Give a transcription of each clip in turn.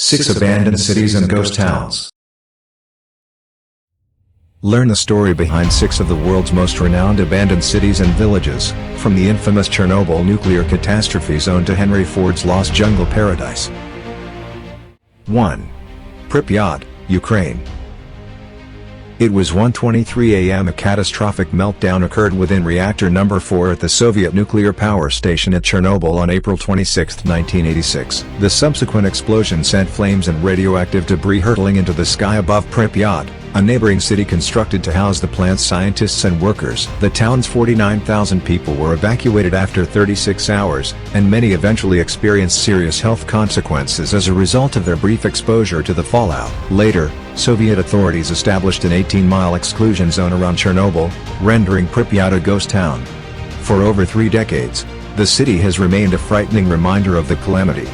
6 Abandoned Cities and Ghost Towns. Learn the story behind 6 of the world's most renowned abandoned cities and villages, from the infamous Chernobyl nuclear catastrophe zone to Henry Ford's lost jungle paradise. 1. Pripyat, Ukraine. It was 1:23 a.m. A catastrophic meltdown occurred within reactor number 4 at the Soviet nuclear power station at Chernobyl on April 26, 1986. The subsequent explosion sent flames and radioactive debris hurtling into the sky above Pripyat, a neighboring city constructed to house the plant's scientists and workers. The town's 49,000 people were evacuated after 36 hours, and many eventually experienced serious health consequences as a result of their brief exposure to the fallout. Later, Soviet authorities established an 18-mile exclusion zone around Chernobyl, rendering Pripyat a ghost town. For over 3 decades, the city has remained a frightening reminder of the calamity.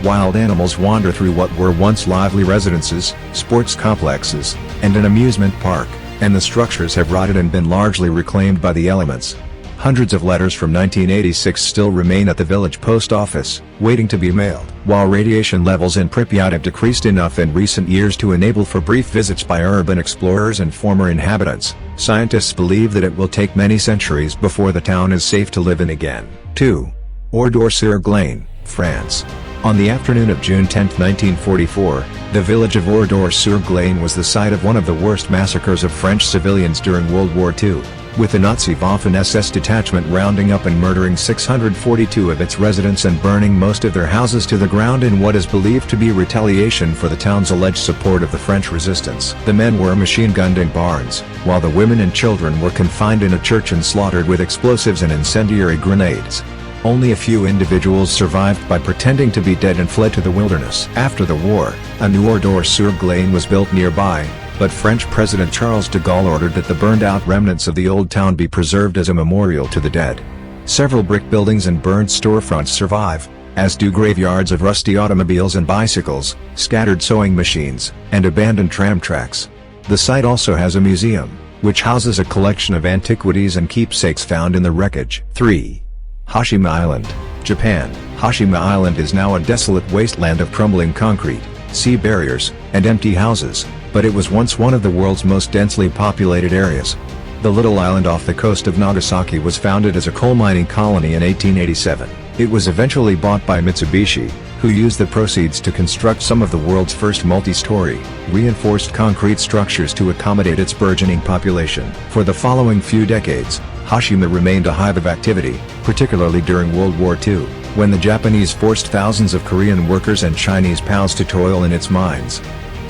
Wild animals wander through what were once lively residences, sports complexes, and an amusement park, and the structures have rotted and been largely reclaimed by the elements. Hundreds of letters from 1986 still remain at the village post office, waiting to be mailed. While radiation levels in Pripyat have decreased enough in recent years to enable for brief visits by urban explorers and former inhabitants, scientists believe that it will take many centuries before the town is safe to live in again. 2. Ordor-sur-Glane, France. On the afternoon of June 10, 1944, the village of Ordor-sur-Glane was the site of one of the worst massacres of French civilians during World War II, with the Nazi Waffen-SS detachment rounding up and murdering 642 of its residents and burning most of their houses to the ground in what is believed to be retaliation for the town's alleged support of the French resistance. The men were machine-gunned in barns, while the women and children were confined in a church and slaughtered with explosives and incendiary grenades. Only a few individuals survived by pretending to be dead and fled to the wilderness. After the war, a new Ordor-sur-Glane was built nearby, but French President Charles de Gaulle ordered that the burned-out remnants of the old town be preserved as a memorial to the dead. Several brick buildings and burned storefronts survive, as do graveyards of rusty automobiles and bicycles, scattered sewing machines, and abandoned tram tracks. The site also has a museum, which houses a collection of antiquities and keepsakes found in the wreckage. 3. Hashima Island, Japan. Hashima Island is now a desolate wasteland of crumbling concrete, sea barriers, and empty houses, but it was once one of the world's most densely populated areas. The little island off the coast of Nagasaki was founded as a coal mining colony in 1887. It was eventually bought by Mitsubishi, who used the proceeds to construct some of the world's first multi-story, reinforced concrete structures to accommodate its burgeoning population. For the following few decades, Hashima remained a hive of activity, particularly during World War II, when the Japanese forced thousands of Korean workers and Chinese POWs to toil in its mines.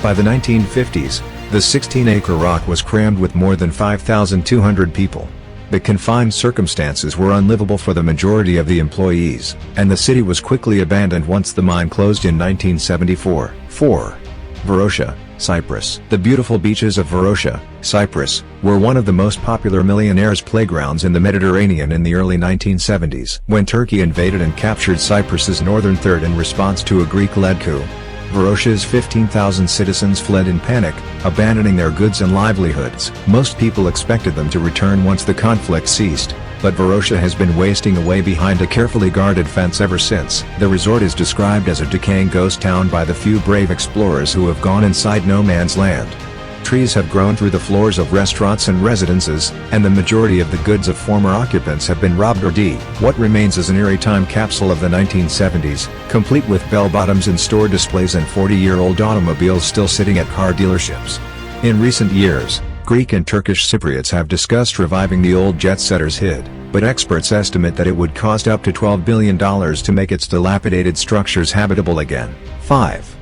By the 1950s, the 16-acre rock was crammed with more than 5,200 people. The confined circumstances were unlivable for the majority of the employees, and the city was quickly abandoned once the mine closed in 1974. 4. Varos, Cyprus. The beautiful beaches of Varos, Cyprus, were one of the most popular millionaires' playgrounds in the Mediterranean in the early 1970s. When Turkey invaded and captured Cyprus's northern third in response to a Greek-led coup, Varos's 15,000 citizens fled in panic, abandoning their goods and livelihoods. Most people expected them to return once the conflict ceased, but Varos has been wasting away behind a carefully guarded fence ever since. The resort is described as a decaying ghost town by the few brave explorers who have gone inside no man's land. Trees have grown through the floors of restaurants and residences, and the majority of the goods of former occupants have been robbed or What remains is an eerie time capsule of the 1970s, complete with bell-bottoms in store displays and 40-year-old automobiles still sitting at car dealerships. In recent years, Greek and Turkish Cypriots have discussed reviving the old jet-setter's hid, but experts estimate that it would cost up to $12 billion to make its dilapidated structures habitable again. 5.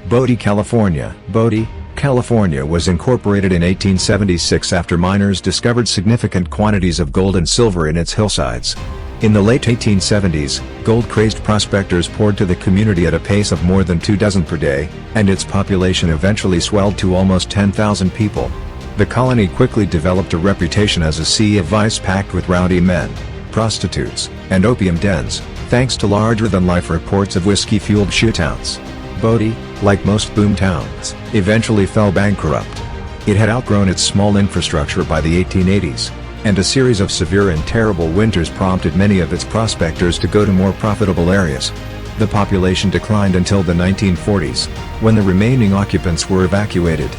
Bodhi, California. Bodhi, California was incorporated in 1876 after miners discovered significant quantities of gold and silver in its hillsides. In the late 1870s, gold-crazed prospectors poured to the community at a pace of more than 24 per day, and its population eventually swelled to almost 10,000 people. The colony quickly developed a reputation as a sea of vice packed with rowdy men, prostitutes, and opium dens, thanks to larger-than-life reports of whiskey-fueled shootouts. Bodhi, like most boom towns, eventually fell bankrupt. It had outgrown its small infrastructure by the 1880s, and a series of severe and terrible winters prompted many of its prospectors to go to more profitable areas. The population declined until the 1940s, when the remaining occupants were evacuated.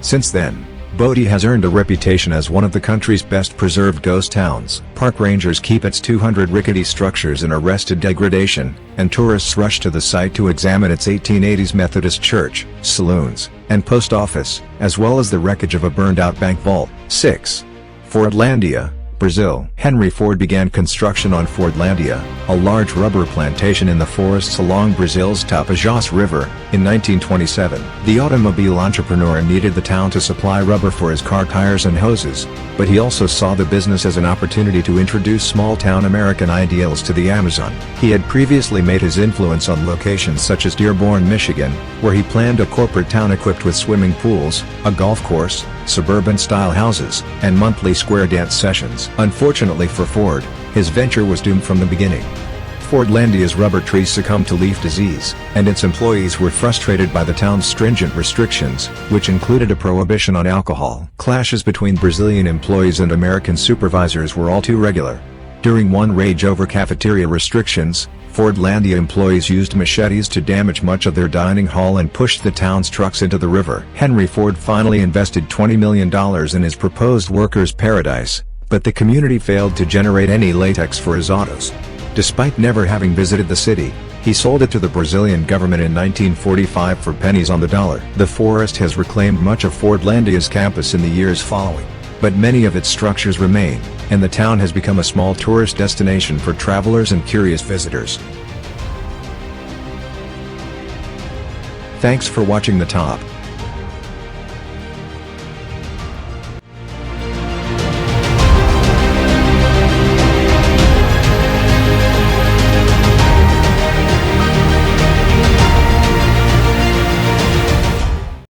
Since then, Bodhi has earned a reputation as one of the country's best preserved ghost towns. Park rangers keep its 200 rickety structures in arrested degradation, and tourists rush to the site to examine its 1880s Methodist church, saloons, and post office, as well as the wreckage of a burned-out bank vault. 6. Fordlandia, Brazil. Henry Ford began construction on Fordlandia, a large rubber plantation in the forests along Brazil's Tapajós River, in 1927. The automobile entrepreneur needed the town to supply rubber for his car tires and hoses, but he also saw the business as an opportunity to introduce small-town American ideals to the Amazon. He had previously made his influence on locations such as Dearborn, Michigan, where he planned a corporate town equipped with swimming pools, a golf course, suburban-style houses, and monthly square dance sessions. Unfortunately for Ford, his venture was doomed from the beginning. Fordlandia's rubber trees succumbed to leaf disease, and its employees were frustrated by the town's stringent restrictions, which included a prohibition on alcohol. Clashes between Brazilian employees and American supervisors were all too regular. During one rage over cafeteria restrictions, Fordlandia employees used machetes to damage much of their dining hall and pushed the town's trucks into the river. Henry Ford finally invested $20 million in his proposed workers' paradise, but the community failed to generate any latex for his autos. Despite never having visited the city, he sold it to the Brazilian government in 1945 for pennies on the dollar. The forest has reclaimed much of Fordlandia's campus in the years following, but many of its structures remain, and the town has become a small tourist destination for travelers and curious visitors. Thanks for watching the top.